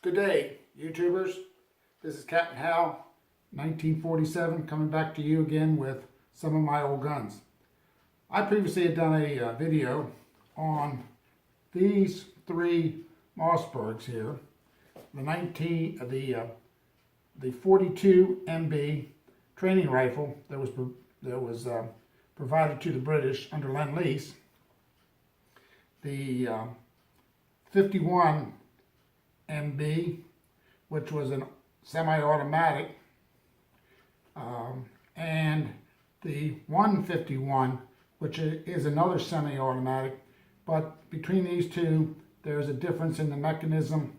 Good day, YouTubers. This is Captain Hal, 1947, coming back to you again with some of my old guns. I previously had done a video on these three Mossbergs here, the 42 MB training rifle that was provided to the British under Lend-Lease, the 51 MB, which was a semi-automatic, and the 151, which is another semi-automatic, but between these two there's a difference in the mechanism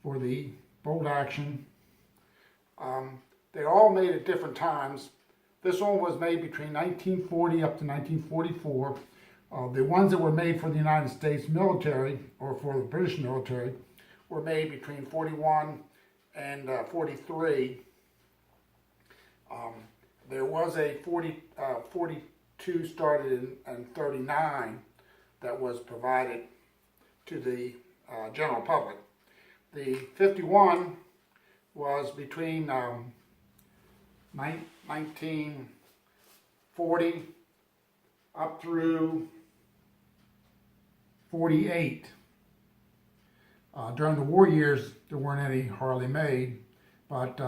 for the bolt action. They're all made at different times. This one was made between 1940 up to 1944. The ones that were made for the United States military, or for the British military, were made between 41 and 43. There was a 42 started in 39 that was provided to the general public. The 51 was between 1940 up through 48. During the war years, there weren't any hardly made, but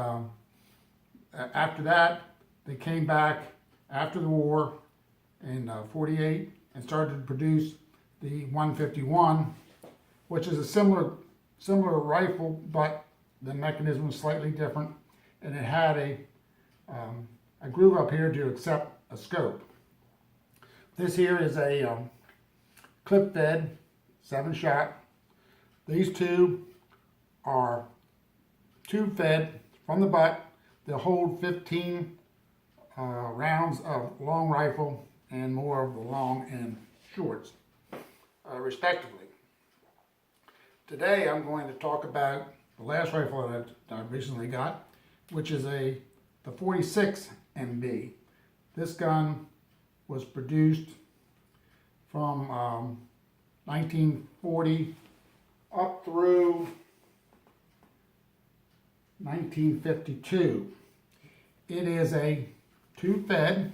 after that, they came back after the war in 48 and started to produce the 151, which is a similar rifle, but the mechanism was slightly different, and it had a groove up here to accept a scope. This here is a clip-fed 7-shot. These two are tube-fed from the butt. They'll hold 15 rounds of long rifle and more of the long and shorts, respectively. Today I'm going to talk about the last rifle that I recently got, which is the 46 MB. This gun was produced from 1940 up through 1952. It is a tube-fed.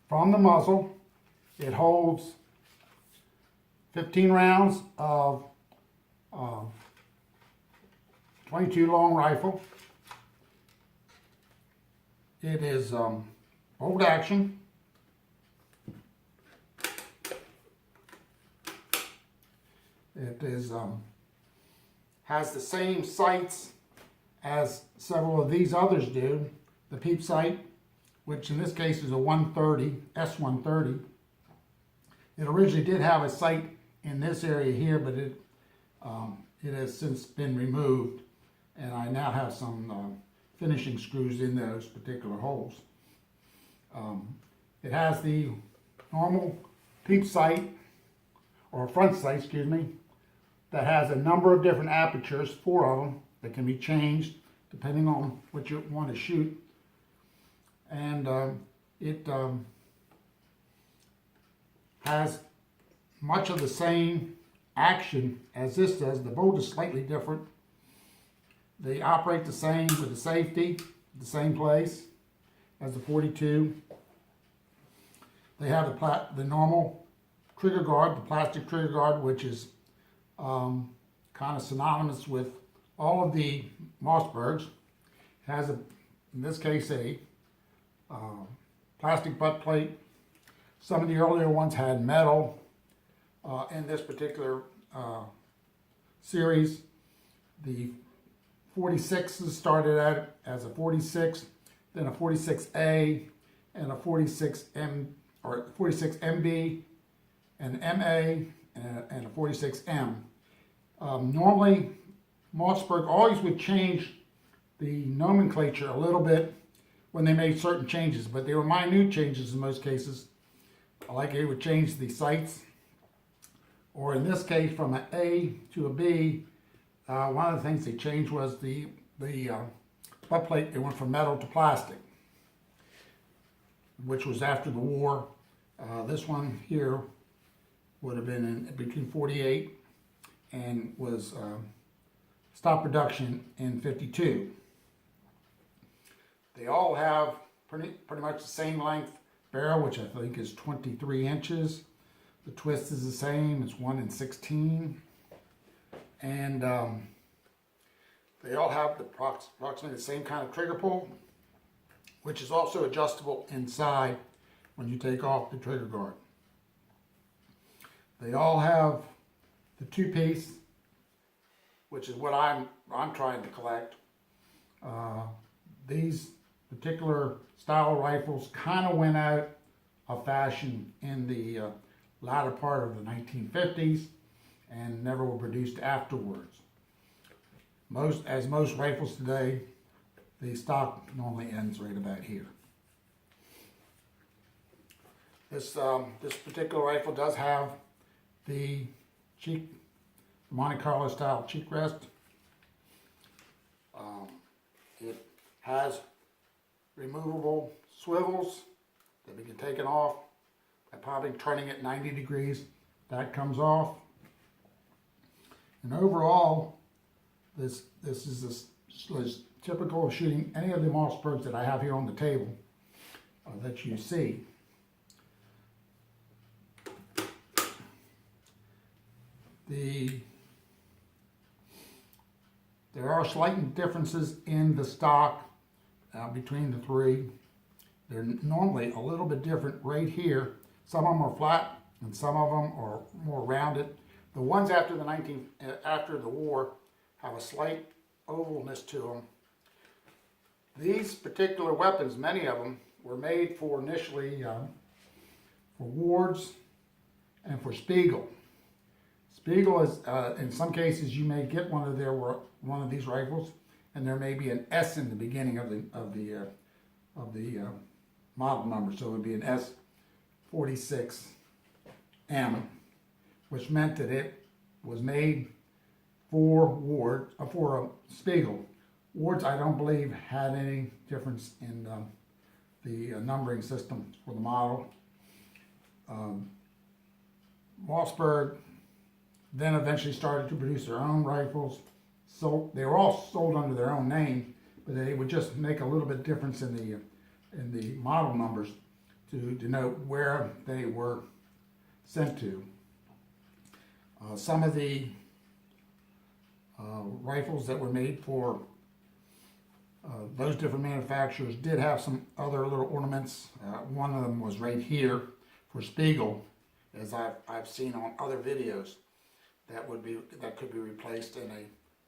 From the muzzle, it holds 15 rounds of 22 long rifle. It is bolt action. It is has the same sights as several of these others do. The peep sight, which in this case is a 130, S130. It originally did have a sight in this area here, but it has since been removed, and I now have some finishing screws in those particular holes. It has the normal peep sight, or front sight, excuse me, that has a number of different apertures, 4 of them, that can be changed depending on what you want to shoot. And it has much of the same action as this does. The bolt is slightly different. They operate the same with the safety, the same place as the 42. They have the normal trigger guard, the plastic trigger guard, which is kind of synonymous with all of the Mossbergs. It has, in this case, a plastic butt plate. Some of the earlier ones had metal. In this particular series, the 46s started out as a 46, then a 46A, and a 46M, or 46MB, an MA, and a 46M. Normally, Mossberg always would change the nomenclature a little bit when they made certain changes, but they were minute changes in most cases. Like it would change the sights, or in this case, from an A to a B. One of the things they changed was the butt plate. It went from metal to plastic, which was after the war. This one here would have been in between 48 and was stopped production in 52. They all have pretty much the same length barrel, which I think is 23 inches. The twist is the same, it's 1 in 16. And they all have approximately the same kind of trigger pull, which is also adjustable inside when you take off the trigger guard. They all have the two-piece, which is what I'm trying to collect. These particular style rifles kind of went out of fashion in the latter part of the 1950s and never were produced afterwards. As most rifles today, the stock normally ends right about here. This particular rifle does have the cheek, Monte Carlo style cheek rest. It has removable swivels that we can take it off by probably turning it 90 degrees. That comes off. And overall, this is as typical of shooting any of the Mossbergs that I have here on the table that you see. There are slight differences in the stock between the three. They're normally a little bit different right here. Some of them are flat and some of them are more rounded. The ones after the war have a slight ovalness to them. These particular weapons, many of them, were made for initially for wards and for Spiegel. Spiegel is, in some cases, you may get one of these rifles, and there may be an S in the beginning of the model number, so it would be an S46M, which meant that it was made for Spiegel. Wards, I don't believe, had any difference in the numbering system for the model. Mossberg then eventually started to produce their own rifles. So they were all sold under their own name, but they would just make a little bit difference in the model numbers to denote where they were sent to. Some of the rifles that were made for those different manufacturers did have some other little ornaments. One of them was right here for Spiegel, as I've seen on other videos. That could be replaced in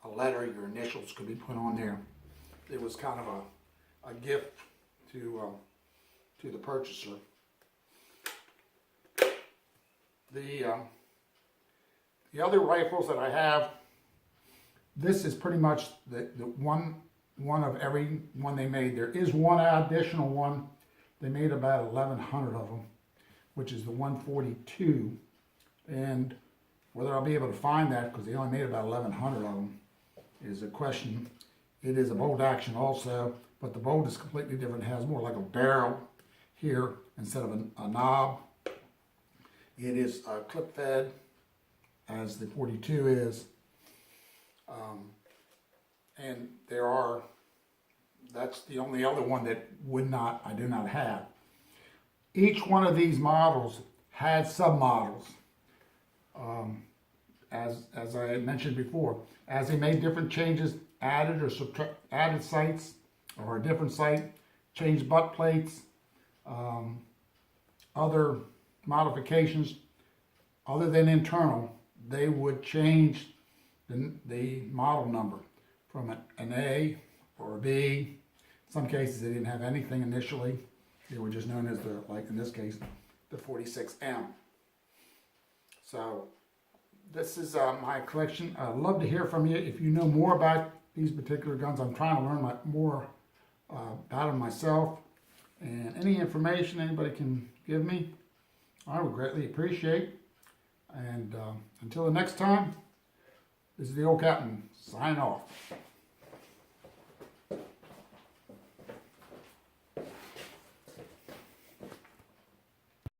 a letter. Your initials could be put on there. It was kind of a gift to the purchaser. The other rifles that I have, this is pretty much the one of every one they made. There is one additional one. They made about 1,100 of them, which is the 142. And whether I'll be able to find that, because they only made about 1,100 of them, is a question. It is a bolt action also, but the bolt is completely different. It has more like a barrel here instead of a knob. It is clip fed, as the 42 is. And that's the only other one that I do not have. Each one of these models had submodels. As I mentioned before, as they made different changes, added sights or a different sight, changed butt plates, other modifications other than internal, they would change the model number from an A or a B. In some cases they didn't have anything initially. They were just known as like in this case, the 46M. So this is my collection. I'd love to hear from you if you know more about these particular guns. I'm trying to learn more about them myself. And any information anybody can give me, I would greatly appreciate. And until the next time, this is the old captain signing off.